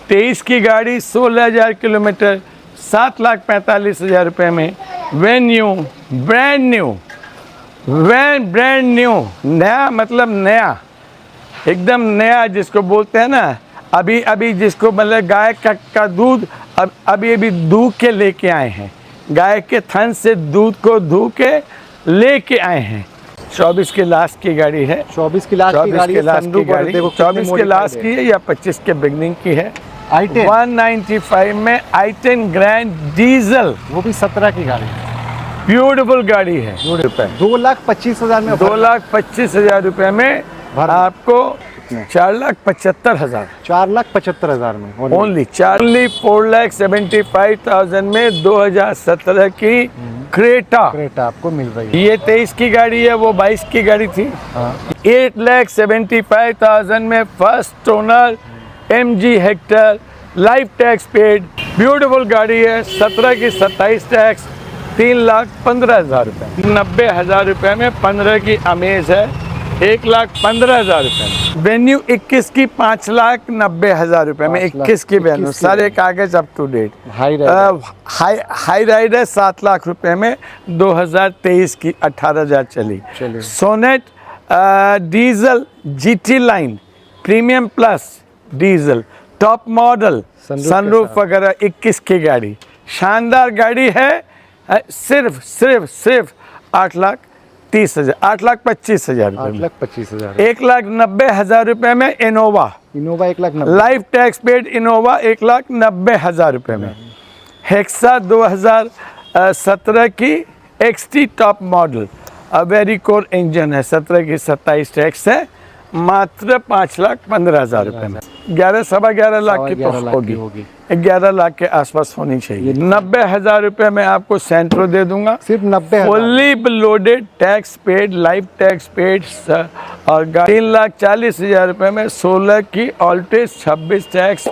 23 की गाड़ी 16,000 किलोमीटर 7,45,000 रुपये में। वेन्यू ब्रांड न्यू, नया मतलब नया, एकदम नया जिसको बोलते हैं ना, अभी जिसको मतलब गाय का दूध अभी दूध के लेके आए हैं, गाय के थन से दूध को धो के लेके आए हैं। 24 के लास्ट की गाड़ी है, 24 की लास्ट की गाड़ी है, 24 के लास्ट की है या 25 के बिगनिंग की है। i10 195 में i10 ग्रैंड डीजल, वो भी 17 की गाड़ी है। ब्यूटीफुल गाड़ी है। 2,25,000 में 2,25,000 रुपये में आपको 4,75,000, 4,75,000 में ओनली 4,75,000 में 2017 की क्रेटा आपको मिल रही है। ये 23 की गाड़ी है, वो 22 की गाड़ी थी। 8,75,000 में first owner MG Hector, life tax paid, beautiful गाड़ी है। 17 की 27 टैक्स, 3,15,000 रुपये। 90,000 रुपये में 15 की अमेज है, 1,15,000 रुपये में। वेन्यू 21 की 5,90,000 रुपये में, 21 की वेन्यू, सारे कागज up to date. Hyryder 7 lakh रुपये में 2023 की 18,000 चली। Sonet diesel GT line premium plus diesel top model, sunroof वगैरह, 21 की गाड़ी, शानदार गाड़ी है। सिर्फ 8,30,000, 8,25,000 रुपये, 8,25,000, 1,90,000 रुपये में Innova 1,90,000 life tax paid Innova 1,90,000 रुपये में। हेक्सा 2017 की XT top model, very core engine है, 17 की 27 टैक्स है, मात्र 5,15,000 रुपये में। 11-11.5 लाख की तो होगी, 11 लाख के आसपास होनी चाहिए। 90,000 रुपये में आपको सेंट्रो दे दूंगा, सिर्फ 90,000, fully loaded, tax paid, life tax paid, और 3,40,000 रुपये में 16 की ऑल्टेज 26 टैक्स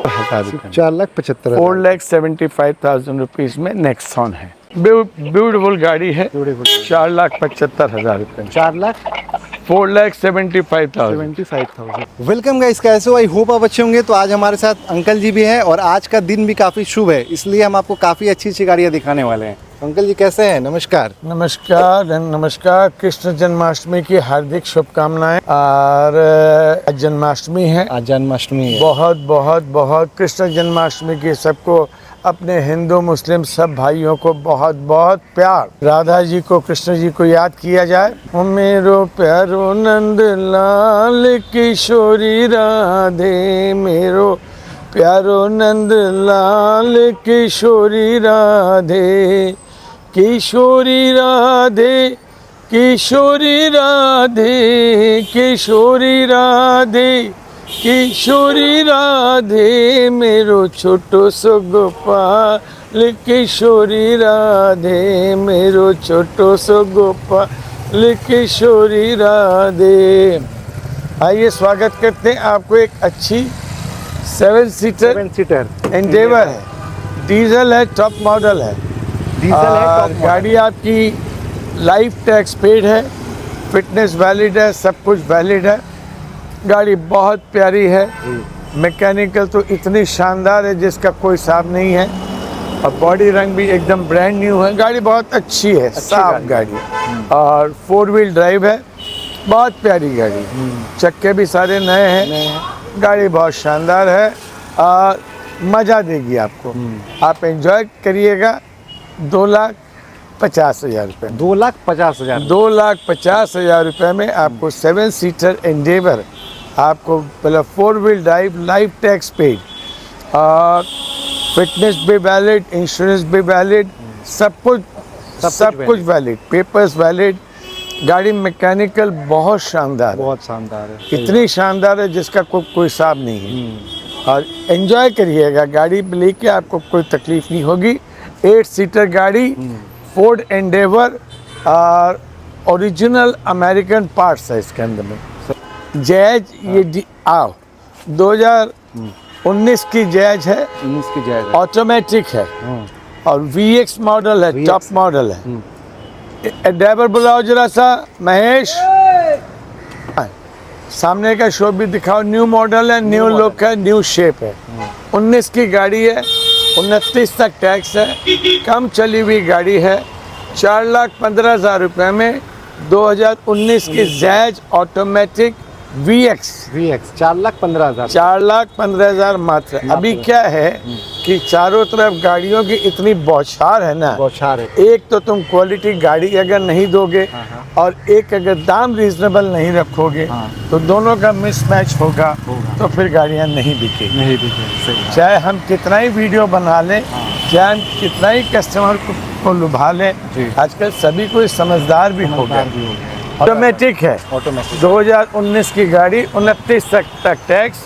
4,75,000, 4,75,000 रुपीज़ में नेक्सॉन है। ब्यूटीफुल गाड़ी है, 4,75,000 रुपये, 4,75,000। वेलकम गाइस, कैसे हो? आई होप आप अच्छे होंगे। तो आज हमारे साथ अंकल जी भी हैं और आज का दिन भी काफ़ी शुभ है, इसलिए हम आपको काफ़ी अच्छी गाड़ियाँ दिखाने वाले हैं। अंकल जी कैसे हैं? नमस्कार। नमस्कार। कृष्ण जन्माष्टमी की हार्दिक शुभकामनाएं। और आज जन्माष्टमी है, बहुत कृष्ण जन्माष्टमी की सबको, अपने हिंदू मुस्लिम सब भाइयों को बहुत प्यार। राधा जी को, कृष्ण जी को याद किया जाए। ओ मेरो प्यारो नंद लाल किशोरी राधे, मेरो प्यारो नंद लाल किशोरी राधे, किशोरी राधे, किशोरी राधे, किशोरी राधे, किशोरी राधे, मेरो छोटो सो गोपाल, किशोरी राधे, मेरो छोटो सो गोपाल, किशोरी राधे। आइए स्वागत करते हैं आपको। एक अच्छी 7 सीटर एंडेवर है, डीजल है, टॉप मॉडल है, गाड़ी आपकी लाइफ टैक्स पेड है, फिटनेस वैलिड है, सब कुछ वैलिड है। गाड़ी बहुत प्यारी है, मैकेनिकल तो इतनी शानदार है जिसका कोई हिसाब नहीं है, और बॉडी रंग भी एकदम ब्रांड न्यू है। गाड़ी बहुत अच्छी है, साफ गाड़ी है, और 4 व्हील ड्राइव है, बहुत प्यारी गाड़ी। चक्के भी सारे नए हैं, गाड़ी बहुत शानदार है और मज़ा देगी आपको। आप एंजॉय करिएगा। 2,50,000 रुपये, 2,50,000, 2,50,000 रुपये में आपको 7 सीटर एंडेवर, आपको मतलब 4 wheel drive, life tax paid, और फिटनेस भी वैलिड, इंश्योरेंस भी वैलिड, सब कुछ वैलिड, पेपर्स वैलिड। गाड़ी मैकेनिकल बहुत शानदार है, इतनी शानदार है जिसका कोई हिसाब नहीं है। और एंजॉय करिएगा, गाड़ी लेके आपको कोई तकलीफ नहीं होगी। 8 सीटर गाड़ी, फोर्ड एंडेवर, और ओरिजिनल अमेरिकन पार्ट्स है इसके अंदर में। जैज ये 2019 की जैज है, ऑटोमेटिक है, और VX मॉडल है, टॉप मॉडल है। ड्राइवर बुलाओ जरा सा, महेश। सामने का शो भी दिखाओ। न्यू मॉडल है, न्यू लुक है, न्यू शेप है। 19 की गाड़ी है, 29 तक टैक्स है, कम चली हुई गाड़ी है। 4,15,000 रुपये में 2019 की जैज ऑटोमेटिक VX 4,15,000। 4,15,000 मात्र। अभी क्या है कि चारों तरफ गाड़ियों की इतनी बौछार है ना, बौछार है। एक तो तुम क्वालिटी गाड़ी अगर नहीं दोगे और एक अगर दाम रीजनेबल नहीं रखोगे तो दोनों का मिसमैच होगा तो फिर गाड़ियां नहीं बिकेगी। नहीं दिखे, सही। चाहे हम कितना ही वीडियो बना लें, चाहे हम कितना ही कस्टमर को लुभा लें, जी। आजकल सभी कोई समझदार भी हो गया। ऑटोमेटिक है, ऑटोमेटिक। 2019 की गाड़ी, 29 तक टैक्स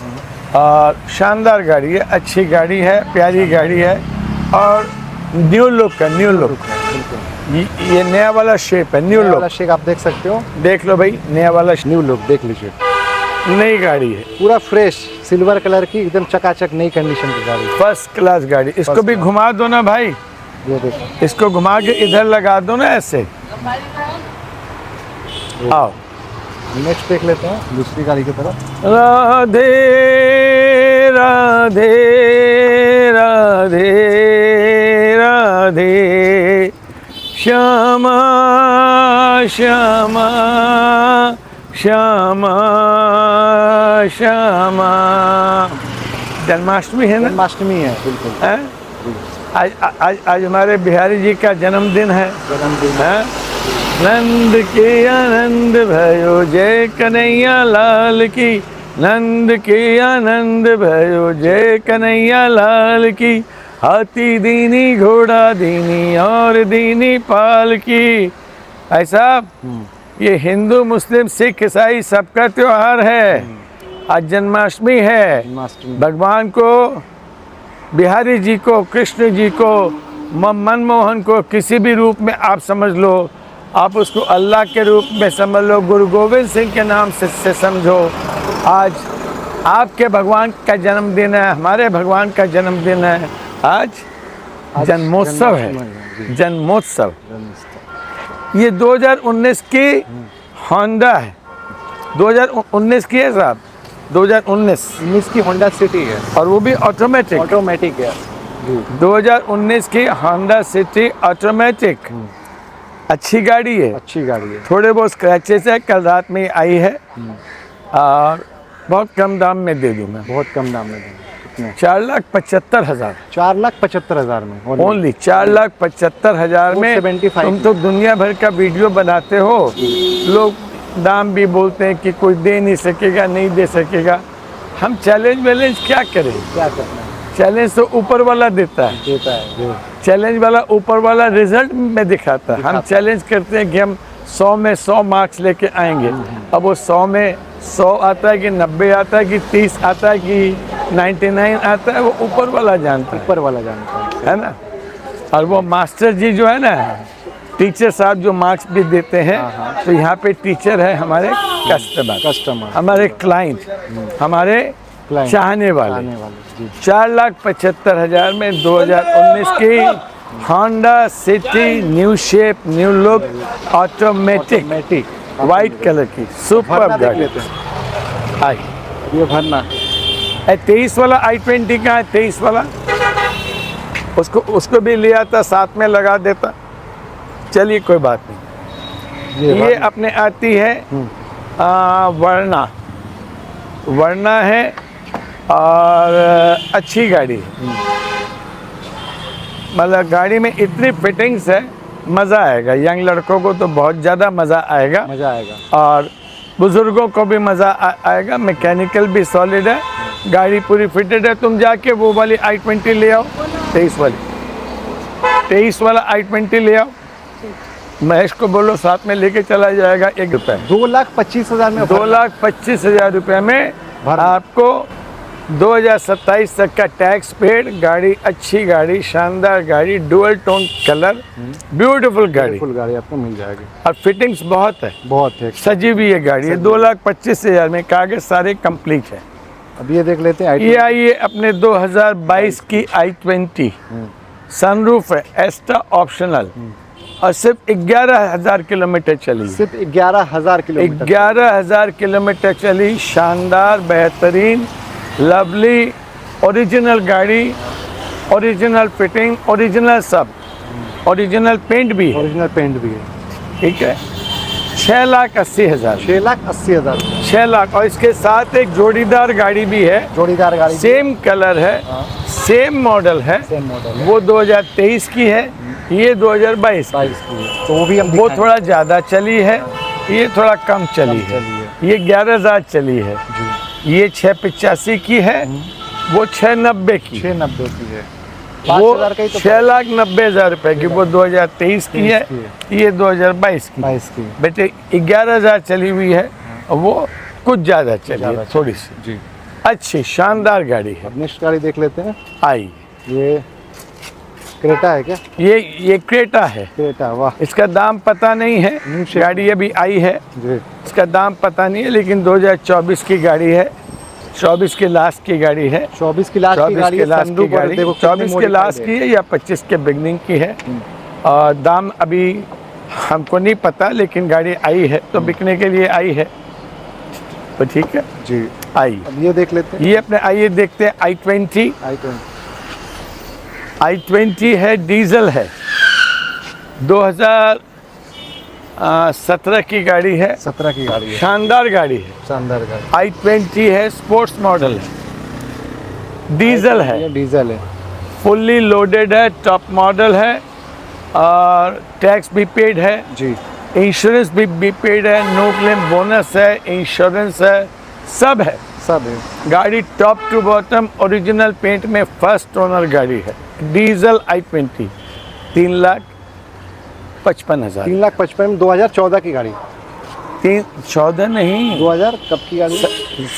और शानदार गाड़ी है, अच्छी गाड़ी है, प्यारी गाड़ी है और न्यू लुक है। न्यू लुक ये नया वाला शेप है, न्यू लुक। शेक आप देख सकते हो, देख लो भाई, नया वाला न्यू लुक देख लीजिए। नई गाड़ी है, पूरा फ्रेश सिल्वर कलर की, एकदम चकाचक नई कंडीशन की गाड़ी। फर्स्ट क्लास गाड़ी। इसको भी घुमा दो ना भाई, ये देखो, इसको घुमा के इधर लगा दो ना ऐसे। आओ नेक्स्ट देख लेते हैं दूसरी गाड़ी की तरफ। राधे राधे राधे राधे श्यामा श्यामा श्यामा श्यामा। जन्माष्टमी है ना? जन्माष्टमी है, बिल्कुल। हैं? आज हमारे बिहारी जी का जन्मदिन है। जन्मदिन हैं? नंद के आनंद भयो जय कन्हैया लाल की, नंद के आनंद भयो जय कन्हैया लाल की। हाथी दीनी घोड़ा दीनी और दीनी पाल की। ऐसा ये हिंदू मुस्लिम सिख ईसाई सबका त्योहार है। आज जन्माष्टमी है। जन्माष्टमी। भगवान को, बिहारी जी को, कृष्ण जी को, मनमोहन को किसी भी रूप में आप समझ लो, आप उसको अल्लाह के रूप में समझ लो, गुरु गोविंद सिंह के नाम से समझो। आज आपके भगवान का जन्मदिन है, हमारे भगवान का जन्मदिन है। आज जन्मोत्सव है, जन्मोत्सव। ये 2019 की होंडा है, 2019 की है साहब, 2019 की होंडा सिटी है और वो भी ऑटोमेटिक। ऑटोमेटिक है। 2019 की होंडा सिटी ऑटोमेटिक, अच्छी गाड़ी है, अच्छी गाड़ी है। थोड़े बहुत स्क्रैचेस है, कल रात में आई है और बहुत कम दाम में दे दूँ मैं। बहुत कम दाम में देंगे। कितने? 4,75,000। 4,75,000 में ओनली 4,75,000 में। 475,000 तुम तो दुनिया भर का वीडियो बनाते हो, लोग दाम भी बोलते हैं कि कोई दे नहीं सकेगा, नहीं दे सकेगा। हम चैलेंज वैलेंज क्या करें? क्या करना है? चैलेंज तो ऊपर वाला देता है, देता है। चैलेंज वाला ऊपर वाला रिजल्ट में दिखाता है। हम चैलेंज करते हैं कि हम 100 में 100 मार्क्स लेके आएंगे। अब वो 100 में 100 आता है कि 90 आता है कि 30 आता है कि 99 आता है, वो ऊपर वाला जानता है। ऊपर वाला जानता है ना? और वो मास्टर जी जो है ना, टीचर साहब जो मार्क्स भी देते हैं, तो यहाँ पे टीचर है हमारे कस्टमर, हमारे क्लाइंट, हमारे चाहने वाले। 4,75,000 में 2019 की Honda city, new shape, new look, automatic, white colour की सुपर गाड़ी। आई ये भरना 23 वाला i20 का है, 23 वाला उसको भी ले आता, साथ में लगा देता। चलिए कोई बात नहीं। ये अपने आती है वर्ना है और अच्छी गाड़ी है। मतलब गाड़ी में इतनी फिटिंग्स है, मज़ा आएगा। यंग लड़कों को तो बहुत ज़्यादा मज़ा आएगा और बुज़ुर्गों को भी मज़ा आएगा। मैकेनिकल भी सॉलिड है, गाड़ी पूरी फिटेड है। तुम जाके वो वाली i20 ले आओ, 23 वाला i20 ले आओ। महेश को बोलो साथ में लेके चला जाएगा। 1 रुपये 2,25,000 में 2,25,000 रुपये में आपको 2027 तक का टैक्स पेड। गाड़ी अच्छी गाड़ी, शानदार गाड़ी, डुअल टोन कलर, ब्यूटीफुल गाड़ी आपको मिल जाएगी और फिटिंग्स बहुत है, सजी हुई है गाड़ी। 2,25,000 में कागज सारे कंप्लीट है। अब ये देख लेते हैं। ये आइए अपने 2022 की i20, सनरूफ है, एक्स्ट्रा ऑप्शनल, और सिर्फ 11,000 किलोमीटर चली। सिर्फ 11,000 किलोमीटर। 11,000 किलोमीटर चली। शानदार, बेहतरीन, लवली, ओरिजिनल गाड़ी, ओरिजिनल फिटिंग, ओरिजिनल सब, ओरिजिनल पेंट भी है। ओरिजिनल पेंट भी है। ठीक है। 6,80,000। 6,80,000। 6 लाख। और इसके साथ एक जोड़ीदार गाड़ी भी है, जोड़ीदार गाड़ी। सेम कलर है, सेम मॉडल है। सेम मॉडल है। वो 2023 की है, ये 2022 की। 22 की है। तो वो भी हम वो दिखाएंगे। थोड़ा ज़्यादा चली है, ये थोड़ा कम चली है। चलिए। ये 11,000 चली है। जी। ये 685 की है, वो 690 की। 690 की है। वो 5,000 का ही तो 6,90,000 रुपए की। वो 2023 की है, ये 2022 की। 22 की। बेटे 11,000 चली हुई है, और वो कुछ ज़्यादा चली है, थोड़ी सी। जी। अच्छी शानदार गाड़ी है। अब नेक्स्ट गाड़ी देख लेते हैं। आई, ये क्रेटा है क्या? ये क्रेटा है। क्रेटा, वाह। इसका दाम पता नहीं है, न्यू शेप। गाड़ी अभी आई है, जी। इसका दाम पता नहीं है, लेकिन 2024 की गाड़ी है, 24 के लास्ट की गाड़ी है। 24 की लास्ट की 24 गाड़ी के है। लास्ट की sunroof और गाड़ी देखो कितनी 24 के modified लास्ट की है या 25 के बिगनिंग की है। और दाम अभी हमको नहीं पता, लेकिन गाड़ी आई है तो बिकने के लिए आई है, तो ठीक है। जी। आई, अब ये देख लेते हैं। ये अपने आइए देखते हैं। i20। i20 है, डीजल है, 2017 की गाड़ी है। 17 की गाड़ी है। शानदार गाड़ी है। शानदार गाड़ी। i20 है, स्पोर्ट्स मॉडल है, डीजल है, ये डीजल है। फुल्ली लोडेड है, टॉप मॉडल है, और टैक्स भी पेड है, जी। इंश्योरेंस भी पेड है, नो क्लेम बोनस है, इंश्योरेंस है, सब है। सब है। गाड़ी top to bottom original paint में फर्स्ट ओनर गाड़ी है। Diesel i20 3,55,000। 3,55,000 में 2014 की गाड़ी। 14 नहीं, 2000 कब की गाड़ी?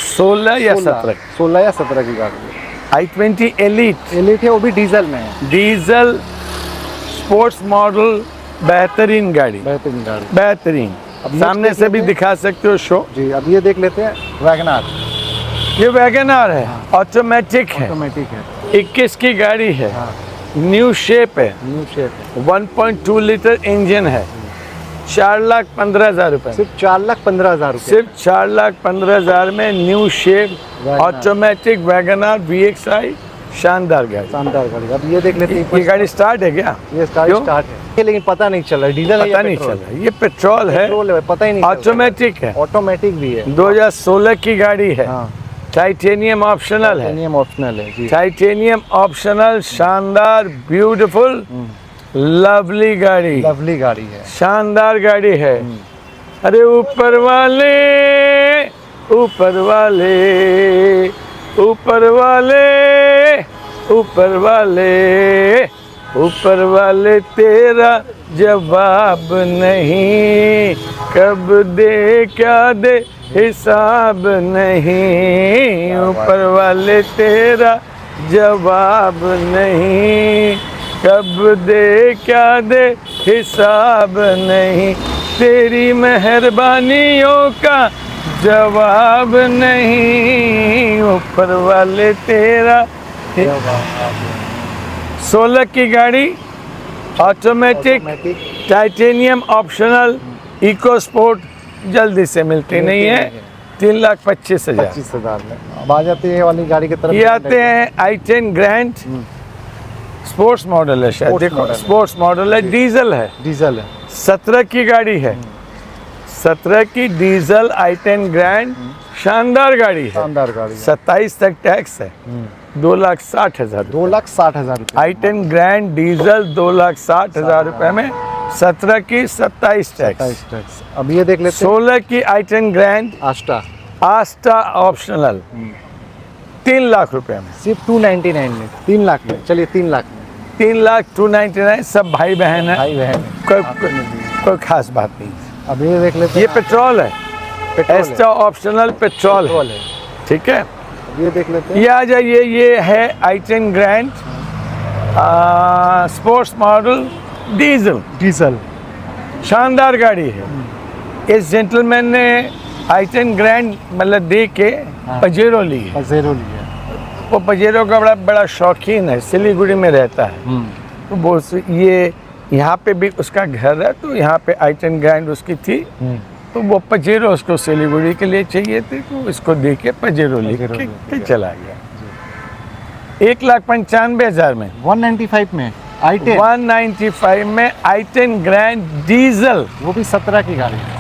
16 या 17। 16 या 17 की गाड़ी है। i20 एलिट, एलिट है, वो भी डीजल में है। डीजल स्पोर्ट्स मॉडल, बेहतरीन गाड़ी, बेहतरीन गाड़ी। बेहतरीन। अब सामने next से देख भी लेते हैं। दिखा सकते हो शो। जी। अब ये देख लेते हैं वैगनार। ये वैगनआर है, ऑटोमेटिक है, ऑटोमेटिक है। 21 की गाड़ी है, हाँ। न्यू शेप है, न्यू शेप है। 1.2 लीटर इंजन है, 4,15,000 रुपए। सिर्फ 4,15,000 रुपये। सिर्फ 4,15,000 में new shape WagonR. Automatic WagonR VXI, शानदार गाड़ी। शानदार गाड़ी। अब ये देख लेते हैं। ये गाड़ी स्टार्ट है क्या? ये गाड़ी क्यों? स्टार्ट है, लेकिन पता नहीं चल रहा डीजल है या पता नहीं चल पेट्रोल? रहा। ये पेट्रोल है, पेट्रोल है, पता ही नहीं चल रहा। ऑटोमेटिक है, ऑटोमेटिक भी है। 2016 की गाड़ी है, हाँ। टाइटेनियम ऑप्शनल है, टाइटेनियम ऑप्शनल है। जी। टाइटेनियम ऑप्शनल, शानदार, ब्यूटीफुल, लवली गाड़ी, लवली गाड़ी है। शानदार गाड़ी है। अरे ऊपर वाले, ऊपर वाले, ऊपर वाले, ऊपर वाले, ऊपर वाले तेरा जवाब नहीं, कब दे क्या दे हिसाब नहीं, ऊपर वाले तेरा जवाब नहीं, कब दे क्या दे हिसाब नहीं, तेरी मेहरबानियों का जवाब नहीं, ऊपर वाले तेरा। 16 की गाड़ी, automatic, titanium optional, EcoSport, जल्दी से मिलती नहीं है। 3,25,000। 25,000 में। अब आ जाते हैं ये वाली गाड़ी की तरफ। ये आते हैं i10 ग्रैंड, स्पोर्ट्स मॉडल है शायद। स्पोर्ट्स देखो मॉडल है। स्पोर्ट्स मॉडल है, डीजल है, डीजल है। 17 की गाड़ी है, 17 की डीजल i10 ग्रैंड, शानदार गाड़ी है। शानदार गाड़ी है। 27 तक टैक्स है, 2,60,000। 2,60,000 रुपये। i10 ग्रैंड डीजल 2,60,000 रुपए में, 17 की 27 टैक्स। 27 टैक्स। अब ये देख लेते हैं 16 की i10 grand Ashta. Ashta optional, 3 lakh रुपए में, सिर्फ 299 में। 3 लाख में। चलिए 3 लाख में। 3,299,000। सब भाई बहन है, भाई बहन। कोई खास बात नहीं। अब ये देख लेते ये हैं। पेट्रोल है, पेट्रोल है। एक्स्ट्रा ऑप्शनल पेट्रोल है, पेट्रोल है। ठीक है। अब ये देख लेते हैं। ये आ जाइए, ये है i10 grand sports model diesel, diesel. शानदार गाड़ी है। इस जेंटलमैन ने i10 ग्रैंड मतलब दे के पजेरो ली है। पजेरो लिया। वो पजेरो का बड़ा बड़ा शौकीन है, सिलीगुड़ी में रहता है। तो वो ये यहाँ पे भी उसका घर है, तो यहाँ पे i10 ग्रैंड उसकी थी, तो वो पजेरो उसको सिलीगुड़ी के लिए चाहिए थी, तो इसको दे के पजेरो लेके चला गया। 1,95,000 में, 195 में i10, 195 में i10 ग्रैंड डीजल, वो भी 17 की गाड़ी है।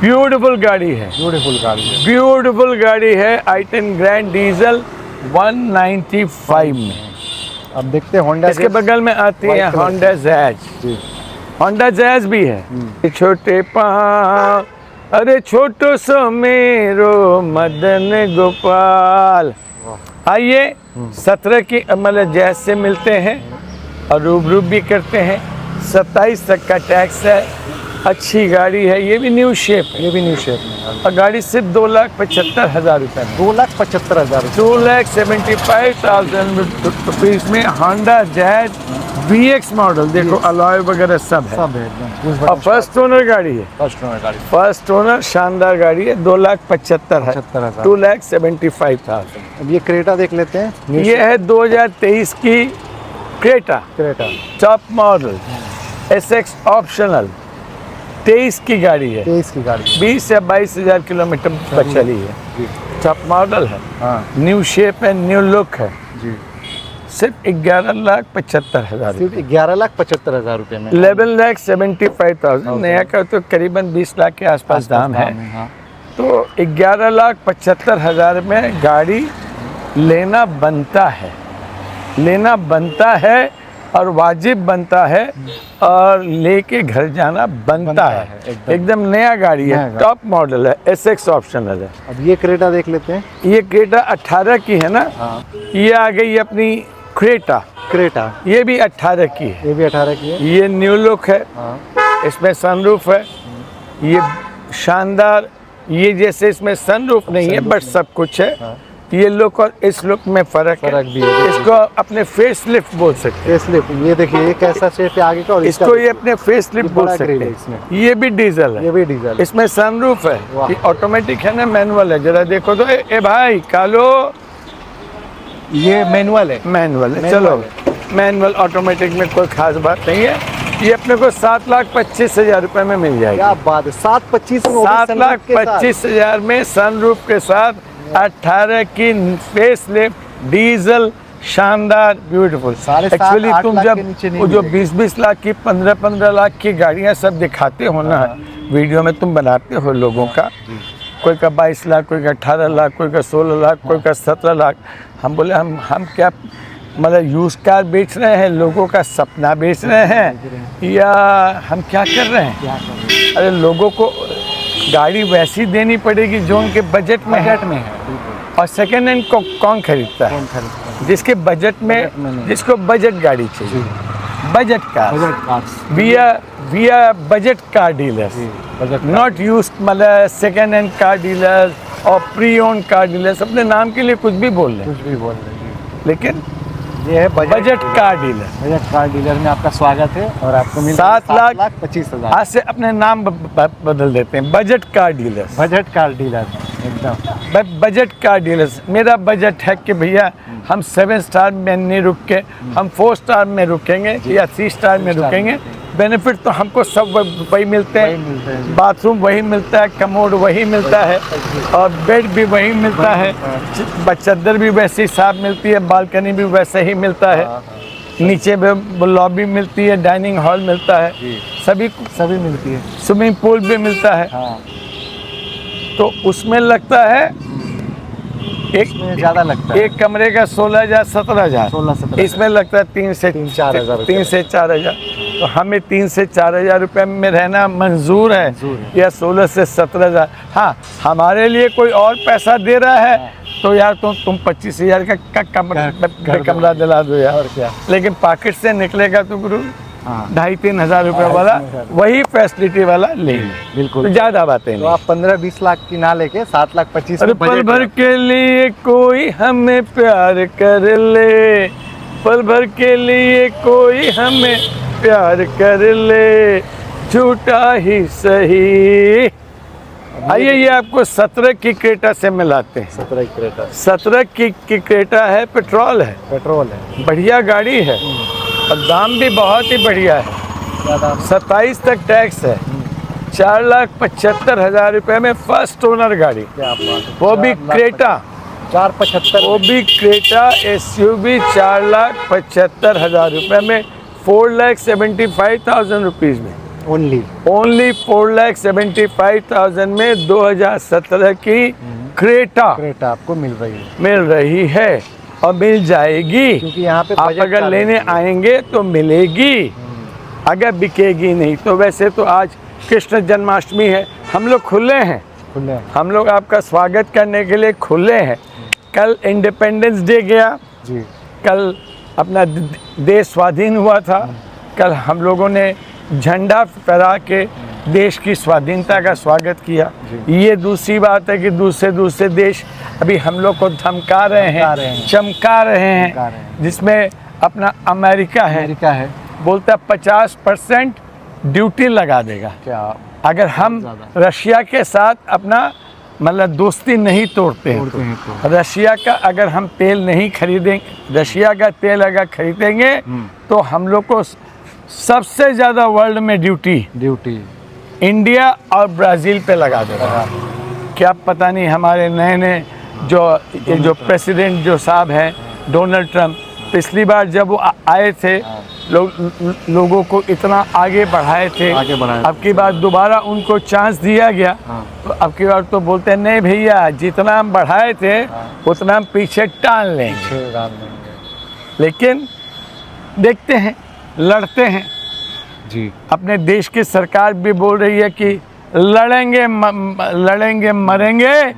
ब्यूटीफुल गाड़ी है, ब्यूटीफुल गाड़ी है। ब्यूटीफुल गाड़ी है, i10 ग्रैंड डीजल 195 में। अब देखते हैं होंडा इसके बगल में आती है होंडा जैज। होंडा जैज भी है। छोटे पाँव अरे छोटो सो मेरो मदन गोपाल। आइए 17 की मतलब जैज से मिलते हैं और रूबरू भी करते हैं। 27 तक का टैक्स है, अच्छी गाड़ी है, ये भी न्यू शेप है, ये भी न्यू शेप में। और गाड़ी सिर्फ 2,75,000 रुपये में, 2,75,000, 2,75,000 रुपीज़ में होंडा जैज VX मॉडल। देखो अलॉय वगैरह सब है, सब है एकदम। और फर्स्ट ओनर गाड़ी है, फर्स्ट ओनर गाड़ी, फर्स्ट ओनर शानदार गाड़ी है। 2,75,000, 2,75,000। अब ये क्रेटा देख लेते हैं। ये है 2023 की Creta, Creta top model, SX optional, 23 की गाड़ी है, 23 की गाड़ी 20 या 22,000 किलोमीटर पर चली है, जी। टॉप मॉडल है, हाँ न्यू शेप है, न्यू लुक है। जी। सिर्फ 11,75,000, सिर्फ 11,75,000 रुपये में। 11,75,000 नया का तो करीबन 20 लाख के आसपास दाम है। हाँ। तो 11,75,000 में गाड़ी लेना बनता है, लेना बनता है और वाजिब बनता है, और लेके घर जाना बनता है। एकदम नया गाड़ी है, टॉप मॉडल है, SX ऑप्शनल है। अब ये क्रेटा देख लेते हैं। ये क्रेटा 18 की है ना, हाँ। ये आ गई अपनी क्रेटा, क्रेटा ये भी 18 की है, ये भी 18 की है। ये न्यू लुक है, हाँ। इसमें सनरूफ है, ये शानदार, ये जैसे इसमें सनरूफ नहीं है बट सब कुछ है। हाँ। ये लुक और इस लुक में फर्क भी है। इसको अपने फेस लिफ्ट बोल सकते हैं। फेस लिफ्ट, ये देखिए ये कैसा शेप है आगे का, और इसको ये अपने फेस लिफ्ट बोल बड़ा सकते ग्रिल है हैं। इसमें। ये भी डीजल है, ये भी डीजल है। इसमें सनरूफ है, वाह। ये ऑटोमेटिक है ना मैनुअल है, जरा देखो तो ए भाई कालो, ये मैनुअल है। मैनुअल है। मैनुअल चलो मैनुअल ऑटोमेटिक में कोई खास बात नहीं है। ये अपने को 7,25,000 रुपये में मिल जाएगी। क्या बात है, 7,25,000 में, 7,25,000 में सनरूफ के साथ 18 की फेस लिफ्ट डीजल, शानदार, ब्यूटीफुल। 7.5 एक्चुअली तुम लाख जब के नीचे नहीं वो जो मिलेगी। 20-20 लाख की 15-15 लाख की गाड़ियां सब दिखाते हो ना वीडियो में, तुम बनाते हो लोगों का, कोई का 22 लाख, कोई का 18 लाख, कोई का 16 लाख, कोई का 17 लाख। हम बोले हम क्या मतलब यूज कार बेच रहे हैं, लोगों का सपना बेच रहे हैं, या हम क्या कर रहे हैं? अरे लोगों को गाड़ी वैसी देनी पड़ेगी जो उनके बजट में है। और सेकेंड हैंड को कौन खरीदता है? जिसके बजट में, जिसको बजट गाड़ी चाहिए, budget car, we are budget car dealers, not used मतलब सेकेंड हैंड कार डीलर्स और प्री ओन कार डीलर्स। अपने नाम के लिए कुछ भी बोल रहे, लेकिन ये है budget car dealer. Budget car dealer में आपका स्वागत है, और आपको मिल 7,25,000। आज से अपने नाम बदल देते हैं, budget car dealer. Budget car dealer एकदम बजट कार डीलर्स। मेरा बजट है कि भैया हम 7 स्टार में नहीं रुक के हम 4 स्टार में रुकेंगे या 3 स्टार में रुकेंगे। बेनिफिट तो हमको सब वही मिलते हैं, बाथरूम वही मिलता है, कमोड वही मिलता है, और बेड भी वही मिलता है, चद्दर भी वैसी साफ मिलती है, बालकनी भी वैसे ही मिलता है, नीचे भी लॉबी मिलती है, डाइनिंग हॉल मिलता है, सभी मिलती है, स्विमिंग पूल भी मिलता है। तो उसमें लगता है एक ज़्यादा लगता है, एक कमरे का 16,000 17,000, इसमें लगता है 3 से 4,000। तो हमें 3 से 4,000 रुपये में रहना मंजूर है, या 16 से 17,000। हाँ, हमारे लिए कोई और पैसा दे रहा है तो यार तुम 25,000 का कमरा दिला दो यार, और क्या। लेकिन पॉकेट से निकलेगा तो गुरु 2,500-3 हज़ार रुपये वाला, वही फैसिलिटी वाला ले। बिल्कुल, तो ज़्यादा बातें नहीं। तो आप 15-20 लाख की ना लेके 7,25,000। अरे पल भर के लिए कोई हमें प्यार कर ले, पल भर के लिए कोई हमें प्यार कर ले, झूठा ही सही। आइए ये आपको 17 की क्रेटा से मिलाते हैं। 17 की क्रेटा, 17 की क्रेटा है, पेट्रोल है, पेट्रोल है, बढ़िया गाड़ी है, और दाम भी बहुत ही बढ़िया है। 27 तक टैक्स है। 4,75,000 रुपये में फर्स्ट ओनर गाड़ी, क्या बात है। वो भी क्रेटा, 475 वो भी क्रेटा SUV 4,75,000 रुपये में, 4,75,000 रुपीज़ में, ओनली। ओनली 4,75,000 में 2017 की क्रेटा आपको मिल रही है और मिल जाएगी। क्योंकि यहाँ पे आप बजट अगर का लेने रेंज है। आएंगे तो मिलेगी, अगर बिकेगी नहीं तो। वैसे तो आज कृष्ण जन्माष्टमी है, हम लोग खुले हैं, हम लोग आपका स्वागत करने के लिए खुले हैं। कल इंडिपेंडेंस डे गया जी। कल अपना देश स्वाधीन हुआ था, कल हम लोगों ने झंडा फहरा के देश की स्वाधीनता का स्वागत किया। ये दूसरी बात है कि दूसरे देश अभी हम लोग को धमका रहे हैं, चमका रहे हैं, जिसमें अपना अमेरिका है, बोलता 50% ड्यूटी लगा देगा क्या अगर हम रशिया के साथ अपना मतलब दोस्ती नहीं तोड़ते हैं तो। रशिया का अगर हम तेल नहीं खरीदेंगे, रशिया का तेल अगर खरीदेंगे तो हम लोग को सबसे ज़्यादा वर्ल्ड में ड्यूटी इंडिया और ब्राज़ील पे लगा देगा। क्या पता नहीं हमारे नए जो प्रेसिडेंट जो साहब हैं डोनाल्ड ट्रंप, पिछली बार जब वो आए थे लोगों को इतना आगे बढ़ाए थे, अब की बार दोबारा उनको चांस दिया गया तो अब की बार तो बोलते हैं नहीं भैया, जितना हम बढ़ाए थे उतना हम पीछे टाल लेंगे। लेकिन देखते हैं, लड़ते हैं जी। अपने देश की सरकार भी बोल रही है कि लड़ेंगे मरेंगे,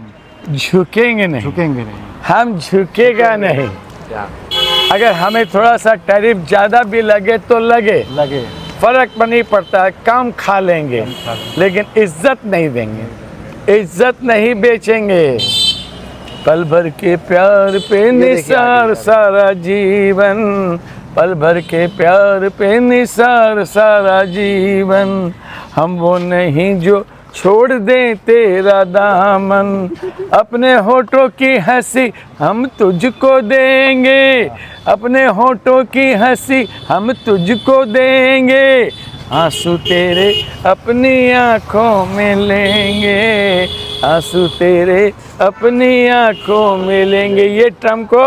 झुकेंगे नहीं। हम झुकेगा नहीं। अगर हमें थोड़ा सा टैरिफ ज़्यादा भी लगे तो लगे, फर्क नहीं पड़ता, कम खा लेंगे, लेकिन इज्जत नहीं देंगे, इज्जत नहीं बेचेंगे। पल भर के प्यार पे निसार सारा जीवन, पल भर के प्यार पे निसार सारा जीवन, हम वो नहीं जो छोड़ दें तेरा दामन, अपने होठों की हंसी हम तुझको देंगे, अपने होठों की हंसी हम तुझको देंगे, आंसू तेरे अपनी आँखों में लेंगे, आंसू तेरे अपनी आँखों में लेंगे। ये ट्रम्प को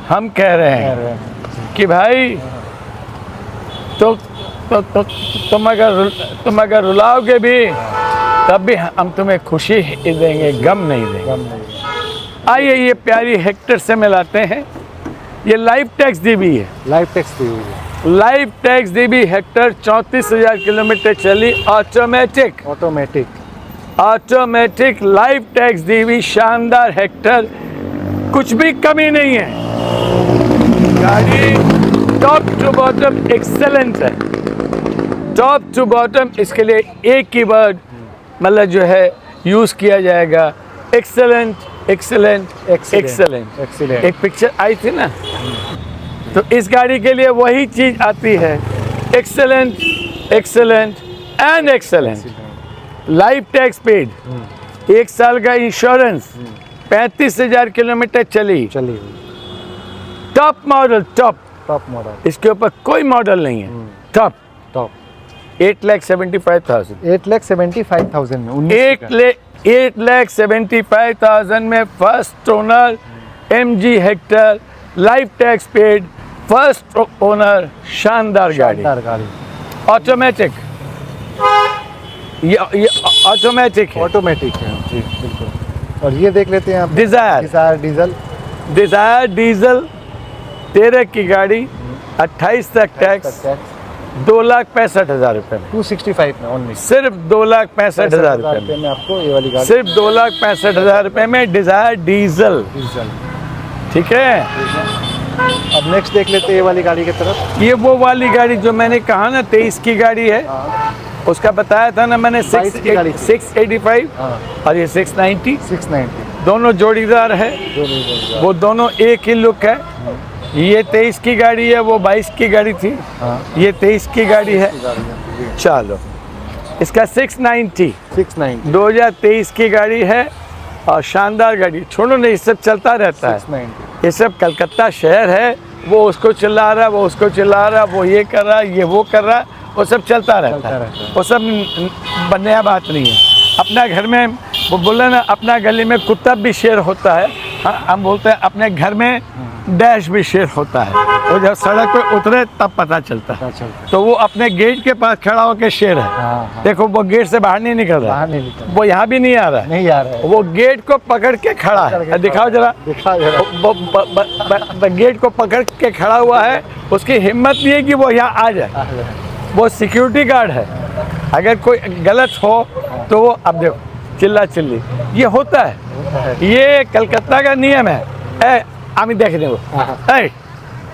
हम कह रहे हैं कि भाई तुम अगर रुलाओगे भी तब भी हम तुम्हें खुशी देंगे, गम नहीं देंगे। आइए ये प्यारी हेक्टर से मिलाते हैं। ये लाइफ टैक्स दी हुई है, लाइफ टैक्स दी हुई हेक्टर 34,000 किलोमीटर चली, ऑटोमेटिक लाइफ टैक्स दी हुई शानदार हेक्टर, कुछ भी कमी नहीं है। गाड़ी टॉप टू बॉटम एक्सेलेंट है, टॉप टू बॉटम। इसके लिए एक ही वर्ड मतलब जो है यूज़ किया जाएगा, एक्सेलेंट। एक पिक्चर आई थी ना, तो इस गाड़ी के लिए वही चीज़ आती है, excellent and excellent. Life tax paid, 1 साल का इंश्योरेंस, 35,000 किलोमीटर चली। टॉप मॉडल, इसके ऊपर कोई मॉडल नहीं है। टॉप 8,75,000 में 8,75,000 में first owner MG Hector, life tax paid, first owner, शानदार गाड़ी। ऑटोमेटिक, ये ऑटोमेटिक है जी बिल्कुल। और ये देख लेते हैं आप, डिज़ायर डीजल 13 की गाड़ी, 28 तक टैक्स, 2,65,000 रुपये में, 265 में ओनली, सिर्फ 2,65,000 रुपये में आपको ये वाली गाड़ी, सिर्फ 2,65,000 रुपये में डिज़ायर डीजल। ठीक है, अब नेक्स्ट देख लेते हैं ये वाली गाड़ी की तरफ। ये वो वाली गाड़ी जो मैंने कहा ना 23 की गाड़ी है, उसका बताया था ना मैंने 685 और ये 690 दोनों जोड़ीदार है, वो दोनों एक ही लुक है। ये 23 की गाड़ी है, वो 22 की गाड़ी थी, ये 23 की गाड़ी है। चलो इसका 690 2023 की गाड़ी है और शानदार गाड़ी। छोड़ो नहीं, सब चलता रहता है, ये सब कलकत्ता शहर है, वो उसको चिल्ला रहा है, वो उसको चिल्ला रहा है, वो ये कर रहा है, ये वो कर रहा है, वो सब चलता रहता है, वो सब नया बात नहीं है। अपना घर में वो बोले ना, अपना गली में कुत्ता भी शेर होता है, हाँ, हम बोलते हैं अपने घर में डैश भी शेर होता है। वो जब सड़क पे उतरे तब पता चलता है। तो वो अपने गेट के पास खड़ा होकर शेर है। देखो वो गेट से बाहर नहीं निकल रहा है, वो यहाँ भी नहीं आ रहा है, वो गेट को पकड़ के खड़ा है। दिखाओ जरा, वो गेट को पकड़ के खड़ा हुआ है, उसकी हिम्मत नहीं है कि वो यहाँ आ जाए। वो सिक्योरिटी गार्ड है, अगर कोई गलत हो तो वो, अब देखो चिल्ला चिल्ली ये होता है, ये कलकत्ता का नियम है। आमी देख नहीं वो,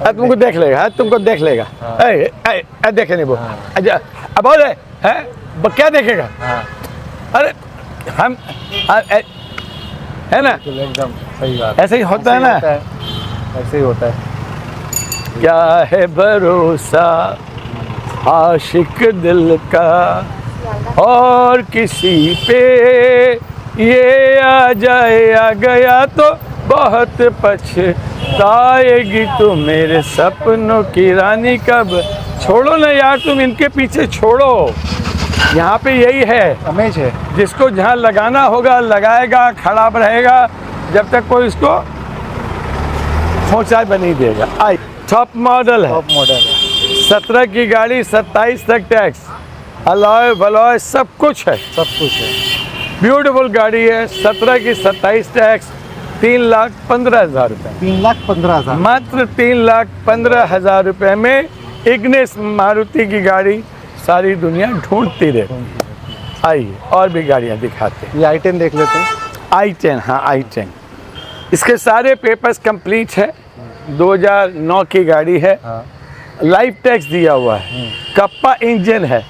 तुमको देख लेगा, तुमको देख लेगा, देखे नहीं वो। अच्छा अब बोले है क्या देखेगा? अरे हम है ना, एकदम सही बात, ऐसे ही होता है ना, ऐसे ही होता है। क्या है भरोसा आशिक दिल का, और किसी पे ये आ जाए, आ गया तो बहुत पछताएगी तू मेरे सपनों की रानी। कब छोड़ो ना यार, तुम इनके पीछे छोड़ो। यहाँ पे यही है, अमेज है, जिसको जहाँ लगाना होगा लगाएगा, खड़ा रहेगा, जब तक कोई इसको पहुँचा बनी देगा। आई टॉप मॉडल है, टॉप मॉडल है, 17 की गाड़ी, 27 तक टैक्स, अलॉय वलॉय सब कुछ है, सब कुछ है। ब्यूटीफुल गाड़ी है। 17 की 27 टैक्स, 3,15,000 रुपये, 3,15,000, मात्र 3,15,000 रुपये में इग्निस मारुति की गाड़ी सारी दुनिया ढूंढती रहे। आइए और भी गाड़ियाँ दिखाते हैं। ये i10 देख लेते हैं। i10, हाँ i10, इसके सारे पेपर्स कंप्लीट है, 2009 की गाड़ी है, लाइफ टैक्स दिया हुआ है, कप्पा इंजन है,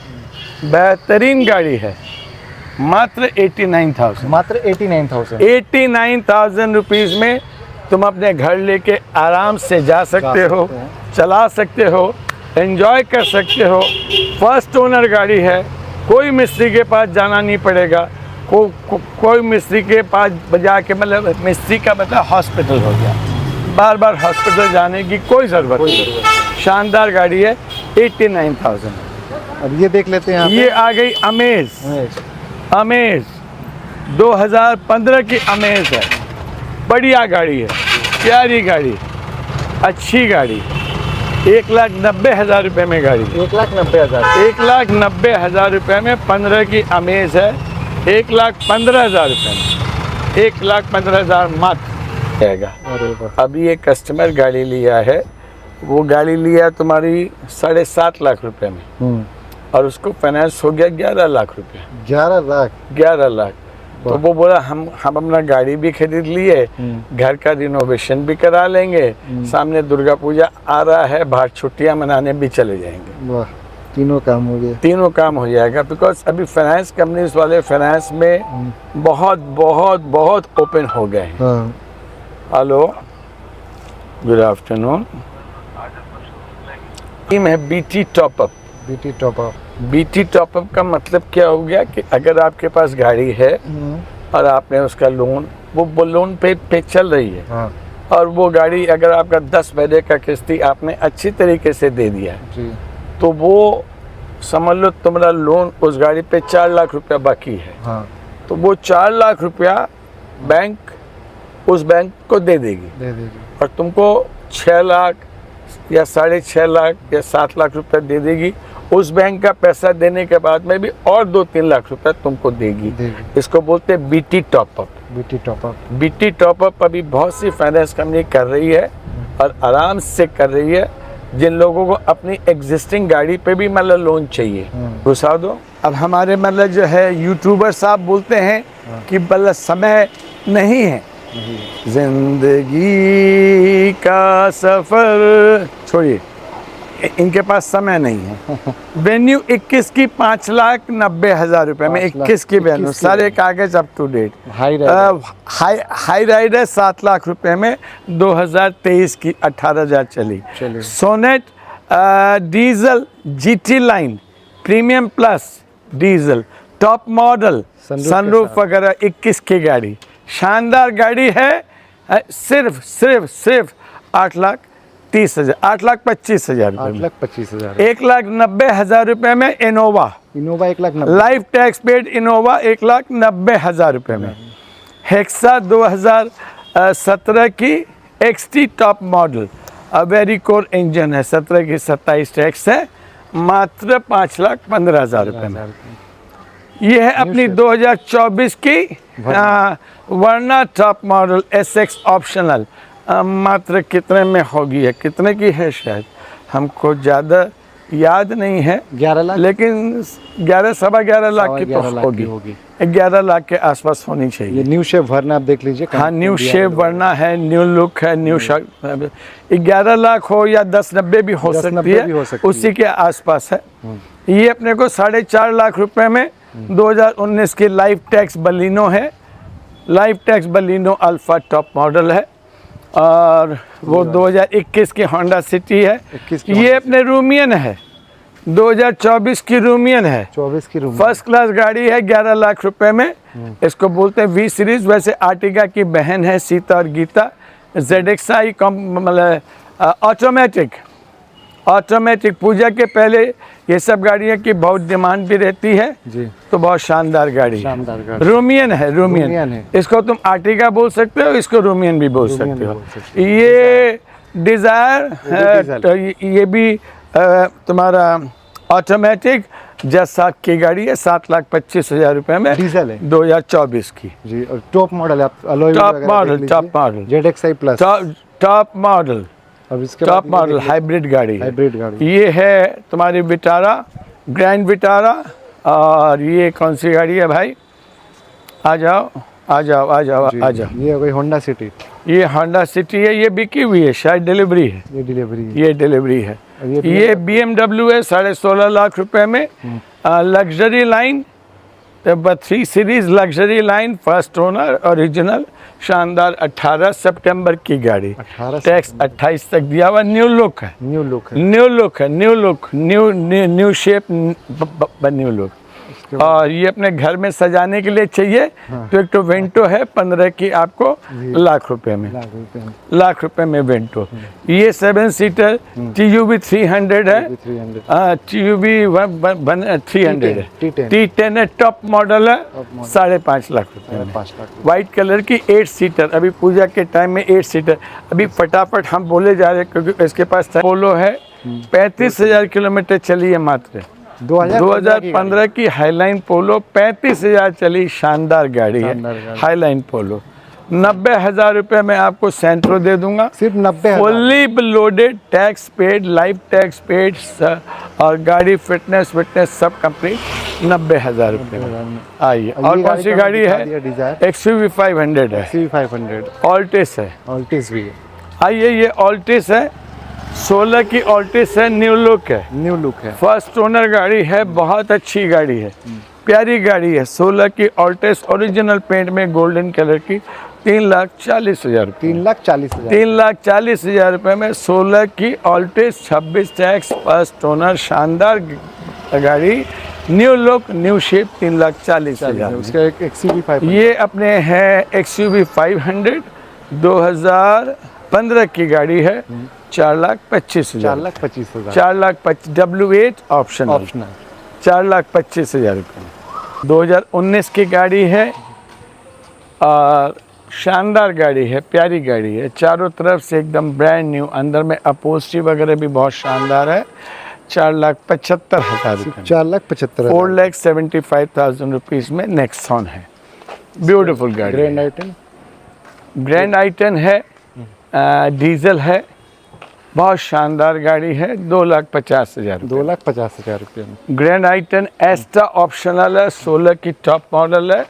बेहतरीन गाड़ी है। मात्र 89,000, मात्र 89,000, 89,000 रुपीज़ में तुम अपने घर लेके आराम से जा सकते हो, चला सकते हो, एंजॉय कर सकते हो। फर्स्ट ओनर गाड़ी है, कोई मिस्त्री के पास जाना नहीं पड़ेगा। कोई मिस्त्री के पास जाके, मतलब मिस्त्री का मतलब हॉस्पिटल हो गया, बार बार हॉस्पिटल जाने की कोई ज़रूरत नहीं। शानदार गाड़ी है, 89,000। अब ये देख लेते हैं। ये आ गई अमेज 2015 की अमेज है, बढ़िया गाड़ी है, प्यारी गाड़ी, अच्छी गाड़ी। 1,90,000 रुपये में गाड़ी, 1,90,000, 1,90,000 रुपये में 15 की अमेज है। 1,15,000 रुपये में, 1,15,000 मात्र जाएगा। अभी एक कस्टमर गाड़ी लिया है, वो गाड़ी लिया तुम्हारी 7.5 लाख रुपए में, और उसको फाइनेंस हो गया 11 लाख रुपए। 11 लाख। तो वो बोला हम अपना गाड़ी भी खरीद लिए, घर का रिनोवेशन भी करा लेंगे, सामने दुर्गा पूजा आ रहा है, बाहर छुट्टियां मनाने भी चले जाएंगे। वाह, तीनों काम हो गया, तीनों काम हो जाएगा। बिकॉज अभी फाइनेंस कंपनीज वाले फाइनेंस में बहुत बहुत बहुत ओपन हो गए हैं। Hello, good afternoon. टीम है बीटी टॉपअप। बीटी टॉपअप का मतलब क्या हो गया कि अगर आपके पास गाड़ी है और आपने उसका लोन, वो लोन पे चल रही है, और वो गाड़ी अगर आपका 10 महीने का किस्ती आपने अच्छी तरीके से दे दिया है, तो वो समझ लो तुम्हारा लोन उस गाड़ी पे 4 लाख रुपया बाकी है, तो वो 4 लाख रुपया बैंक उस बैंक को दे देगी और तुमको 6 लाख या 6.5 लाख या 7 लाख रुपया दे देगी। उस बैंक का पैसा देने के बाद में भी और 2-3 लाख रुपया तुमको देगी। इसको बोलते हैं बीटी टॉपअप। बीटी टॉपअप अभी बहुत सी फाइनेंस कंपनी कर रही है और आराम से कर रही है। जिन लोगों को अपनी एग्जिस्टिंग गाड़ी पे भी मतलब लोन चाहिए, घुसा दो। अब हमारे मतलब जो है यूट्यूबर साहब बोलते हैं कि मतलब समय नहीं है, जिंदगी का सफर छोड़िए, इनके पास समय नहीं है। वेन्यू 21 की 5,90,000 रुपए में, 21 की वेन्यू, सारे कागज up to date. Hyryder 7 lakh रुपए में 2023 की 18,000 चली। Sonet diesel GT line premium plus diesel top model sunroof वगैरह 21 की गाड़ी, शानदार गाड़ी है। सिर्फ 8 लाख 30,000, 8,25,000 रुपये में। 8,25,000। 1,90,000 रुपये में Innova, Innova 1,90,000। Life tax paid Innova 1,90,000 रुपये में। हेक्सा 2017 की XT top model, very core engine है, 17 की 27 टैक्स है, मात्र 5,15,000 रुपये में। ये है अपनी 2024 की वर्ना टॉप मॉडल SX ऑप्शनल, मात्र कितने में होगी है, कितने की है शायद हमको ज़्यादा याद नहीं है, 11 लाख, लेकिन 11-11.5 लाख की तो होगी, 11 लाख के आसपास होनी चाहिए। ये न्यू शेप वर्ना आप देख लीजिए। हाँ, न्यू शेप वर्ना है, न्यू लुक है, न्यू 11 लाख हो या 10-90 भी हो सकती है, उसी के आसपास है। ये अपने को 4.5 लाख रुपए में 2019 की लाइफ टैक्स बलिनो है, life tax Baleno alpha top model है, और वो 2021 की होंडा सिटी है। ये अपने रूमियन है, 2024 की रूमियन है, 24 की रूम, फर्स्ट क्लास गाड़ी है, 11 लाख रुपए में। इसको बोलते हैं V सीरीज, वैसे आर्टिगा की बहन है सीता और गीता। ZXi मतलब ऑटोमेटिक पूजा के पहले ये सब गाड़ियों की बहुत डिमांड भी रहती है जी। तो बहुत शानदार गाड़ी है, शानदार गाड़ी। रूमियन है, रूमियन है। इसको तुम आर्टिगा बोल सकते हो, इसको रूमियन भी बोल सकते हो। ये डिज़ायर तो ये भी तुम्हारा ऑटोमेटिक जैसा की गाड़ी है, 7,25,000 रुपये में, डीजल है, 2024 की जी। और टॉप मॉडल है, आप alloy top model ZXi plus top model, अब इसके टॉप मॉडल हाइब्रिड गाड़ी है। हाइब्रिड गाड़ी, ये है तुम्हारी विटारा, ग्रैंड विटारा। और ये कौन सी गाड़ी है भाई, आ जाओ आ जाओ आ जाओ आ जाओ। ये कोई होंडा सिटी, ये होंडा सिटी है, ये बिकी हुई है, शायद डिलीवरी है, ये डिलीवरी है, ये डिलीवरी है। ये BMW है, 16.5 लाख रुपए में, luxury line 3 series luxury line, first owner, original, शानदार, 18 सितंबर की गाड़ी, टैक्स 28 तक दिया हुआ, न्यू लुक है, new look, new shape, new look. और ये अपने घर में सजाने के लिए चाहिए तो एक तो वेंटो है 15 की, आपको लाख रुपए में, लाख रुपए में वेंटो। ये 7 सीटर TUV 300 है, TUV 300 है, T10 है, टॉप मॉडल है, 5.5 लाख रुपए में। वाइट कलर की 8 सीटर, अभी पूजा के टाइम में 8 सीटर, अभी फटाफट हम बोले जा रहे हैं क्योंकि इसके पास पोलो है, 35,000 किलोमीटर चली है मात्र। 2015 की हाईलाइन पोलो 35,000 चली, शानदार गाड़ी है हाईलाइन पोलो। 90,000 रुपये में आपको सेंट्रो दे दूंगा, सिर्फ 90,000, fully loaded, tax paid, life tax paid, और गाड़ी फिटनेस सब कंप्लीट 90,000 रुपये में। आइए, और कौन सी गाड़ी है, XUV 500 है, XUV 500, ऑल्टिस है, ऑल्टिस भी है। आइए, ये ऑल्टिस है, 16 की ऑल्टिस है, न्यू लुक है, फर्स्ट ओनर गाड़ी है, बहुत अच्छी गाड़ी है, प्यारी गाड़ी है। 16 की ऑल्टिस, ओरिजिनल पेंट में, गोल्डन कलर की, 3,40,000 रुपये, 3,40,000 रुपये में 16 की ऑल्टिस, 26 टैक्स, फर्स्ट ओनर, शानदार गाड़ी, न्यू लुक, न्यू शेप, 3,40,000। उसका एक XUV 500, ये अपने है XUV 500, 2015 की गाड़ी है, 4,25,000, 4,25,000 W8 ऑप्शनल, 4,25,000 रुपये। 2019 की गाड़ी है और शानदार गाड़ी है, प्यारी गाड़ी है, चारों तरफ से एकदम ब्रांड न्यू, अंदर में अपहोल्स्ट्री वगैरह भी बहुत शानदार है। 4,75,000 रुपये, 4,75,000, 4,75,000 रुपीज़ में नेक्सॉन है, ब्यूटीफुल गाड़ी। ग्रैंड आइटन है, डीजल है, बहुत शानदार गाड़ी है, 2,50,000, 2,50,000 रुपये में। ग्रैंड आइटन एस्ट्रा ऑप्शनल है, 16 की टॉप मॉडल है,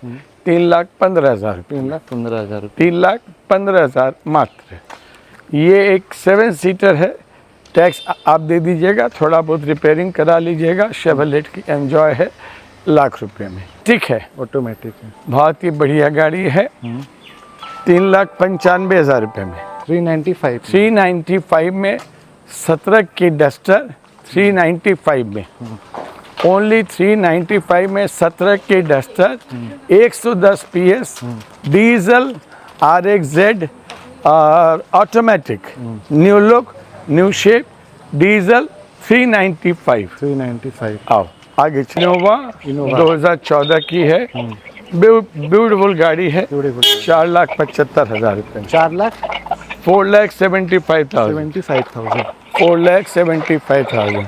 3,15,000, 3,15,000, 3,15,000 मात्र। ये एक 7 सीटर है, टैक्स आप दे दीजिएगा, थोड़ा बहुत रिपेयरिंग करा लीजिएगा, शेवरलेट की एंजॉय है, लाख रुपये में, ठीक है, ऑटोमेटिक है, बहुत ही बढ़िया गाड़ी है। 3,95,000 रुपये में, 395 में 17 की डस्टर, 395 में, ओनली 395 में 17 की डस्टर, 110 PS, डीजल RXZ और automatic, new look, new shape diesel 395। 395। आओ आगे इनोवा इनोवा। 2014 की है, ब्यूटीफुल गाड़ी है। 4,75,000 रुपये। 4,75,000। 4,75,000। 4,75,000।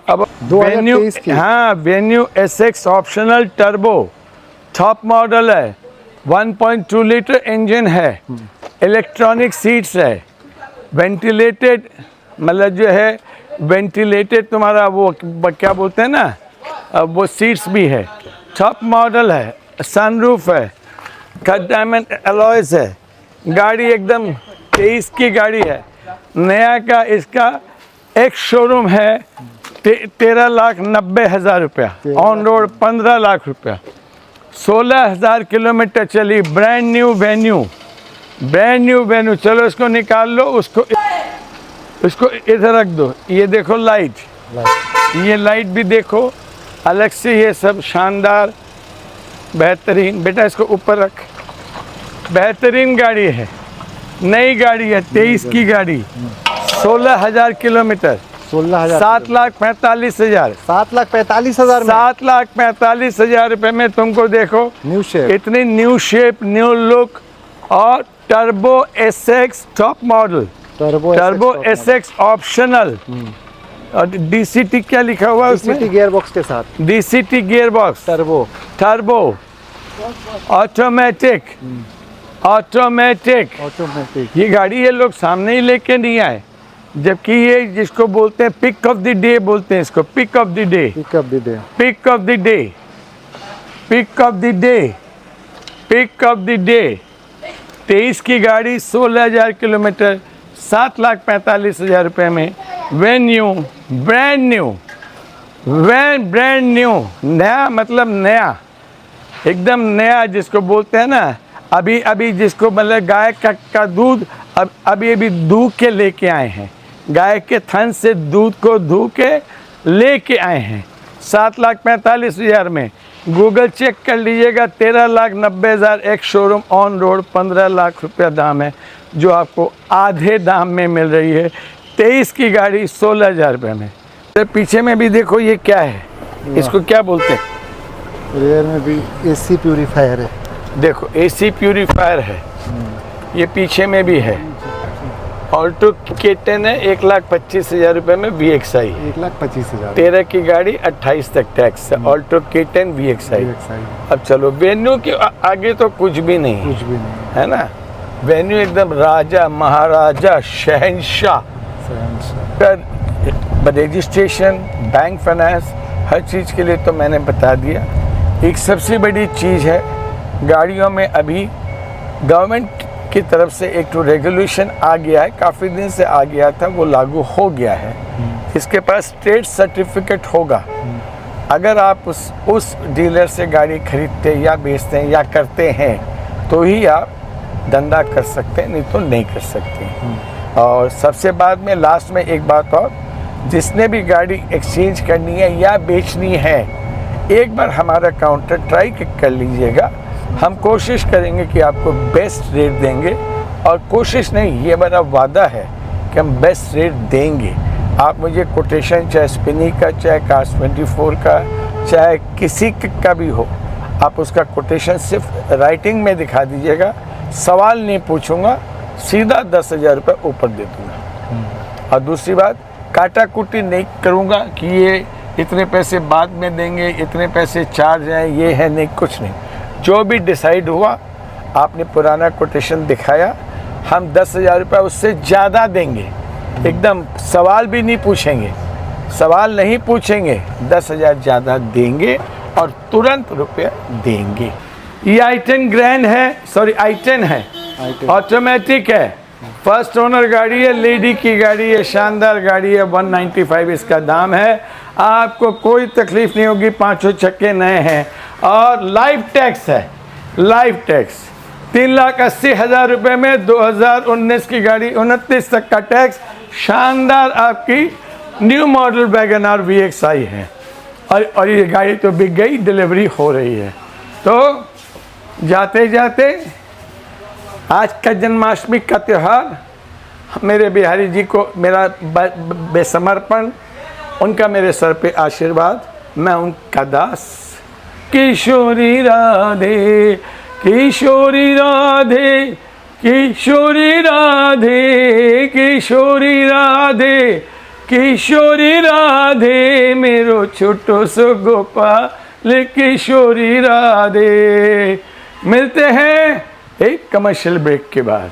अब 2023 की। हाँ, venue SX optional turbo top model है। 1.2 लीटर इंजन है, इलेक्ट्रॉनिक सीट्स है, वेंटिलेटेड, मतलब जो है वेंटिलेटेड तुम्हारा वो क्या बोलते हैं ना, वो सीट्स भी है। टॉप मॉडल है, सनरूफ है, कट डायमंड अलॉयज है। गाड़ी एकदम 23 की गाड़ी है, नया का इसका एक शोरूम है 13,90,000 रुपया, ऑन रोड 15 लाख रुपया। 16,000 किलोमीटर चली, brand new venue, brand new venue. चलो इसको निकाल लो, उसको इधर रख दो। ये देखो लाइट, ये लाइट भी देखो अलग से, ये सब शानदार बेहतरीन। बेटा इसको ऊपर रख। बेहतरीन गाड़ी है, नई गाड़ी है, 23 की गाड़ी, 16,000 किलोमीटर, 16,000। 7,45,000। 7,45,000 में 7,45,000 रुपए में तुमको देखो न्यू शेप। इतनी न्यू शेप, न्यू लुक और turbo SX top model, turbo SX optional. और डीसीटी क्या लिखा हुआ है उसमें? गियर बॉक्स के साथ। DCT gear box, turbo turbo, automatic, automatic. Automatic. ये गाड़ी ये लोग सामने ही लेके नहीं आए, जबकि ये जिसको बोलते हैं पिक ऑफ द डे, बोलते हैं इसको pick of the day, pickup the day. Pick of the day, pick of the day, pick of the day. 23 की गाड़ी, 16,000 किलोमीटर, 7,45,000 रुपये में Venue, brand new, brand new, नया मतलब नया, एकदम नया, जिसको बोलते हैं ना अभी जिसको मतलब गाय का दूध अभी दूध के लेके आए हैं, गाय के थन से दूध को धो के लेके आए हैं। 7,45,000 में गूगल चेक कर लीजिएगा, 13,90,000। एक शोरूम ऑन रोड 15 लाख रुपया दाम है, जो आपको आधे दाम में मिल रही है। 23 की गाड़ी 16,000 रुपये में। तो पीछे में भी देखो, ये क्या है, इसको क्या बोलते हैं? रेयर में भी एसी प्यूरीफायर है। देखो एसी प्यूरीफायर है, ये पीछे में भी है। ऑल्टो K10 है, 1,25,000 रुपये में VXI। 1,25,000। 13 की गाड़ी, 28 तक टैक्स है। Alto K10 VXI। अब चलो वेन्यू के आगे तो कुछ भी नहीं, कुछ भी नहीं है ना। वेन्यू एकदम राजा महाराजा शहंशाह। रजिस्ट्रेशन, बैंक फाइनेंस, हर चीज़ के लिए तो मैंने बता दिया। एक सबसे बड़ी चीज़ है, गाड़ियों में अभी गवर्नमेंट की तरफ से एक तो रेगुलेशन आ गया है, काफ़ी दिन से आ गया था, वो लागू हो गया है। इसके पास ट्रेड सर्टिफिकेट होगा। अगर आप उस डीलर से गाड़ी खरीदते या बेचते हैं या करते हैं तो ही आप धंधा कर सकते हैं, नहीं तो नहीं कर सकते। और सबसे बाद में लास्ट में एक बात और, जिसने भी गाड़ी एक्सचेंज करनी है या बेचनी है, एक बार हमारा काउंटर ट्राई कर लीजिएगा। हम कोशिश करेंगे कि आपको बेस्ट रेट देंगे, और कोशिश नहीं, ये मेरा वादा है कि हम बेस्ट रेट देंगे। आप मुझे कोटेशन चाहे स्पिनी का, चाहे कार्स 24 का, चाहे किसी का भी हो, आप उसका कोटेशन सिर्फ राइटिंग में दिखा दीजिएगा, सवाल नहीं पूछूंगा, सीधा 10,000 रुपये ऊपर दे दूँगा। और दूसरी बात, काटा कुटी नहीं करूँगा कि ये इतने पैसे बाद में देंगे, इतने पैसे चार्ज हैं, ये है नहीं, कुछ नहीं। जो भी डिसाइड हुआ, आपने पुराना कोटेशन दिखाया, हम 10,000 रुपये उससे ज़्यादा देंगे। एकदम सवाल भी नहीं पूछेंगे, सवाल नहीं पूछेंगे, 10,000 ज़्यादा देंगे और तुरंत रुपये देंगे। ये i10 ग्रैंड है, सॉरी i10 है, ऑटोमेटिक है, फर्स्ट ओनर गाड़ी है, लेडी की गाड़ी है, शानदार गाड़ी है। 195 इसका दाम है। आपको कोई तकलीफ नहीं होगी, पाँचों चक्के नए हैं और लाइफ टैक्स है, लाइफ टैक्स 3,80,000 रुपये में 2019 की गाड़ी, 29 तक का टैक्स। शानदार आपकी new model Wagon R VXI है, और ये गाड़ी तो बिक गई, डिलीवरी हो रही है। तो जाते जाते आज का जन्माष्टमी का त्यौहार मेरे बिहारी जी को मेरा बेसमर्पण, उनका मेरे सर पे आशीर्वाद। मैं उनका दास। किशोरी राधे, किशोरी राधे, किशोरी राधे, किशोरी राधे, किशोरी राधे, मेरो छोटो सो गोपाल किशोरी राधे। मिलते हैं एक कमर्शियल ब्रेक के बाद।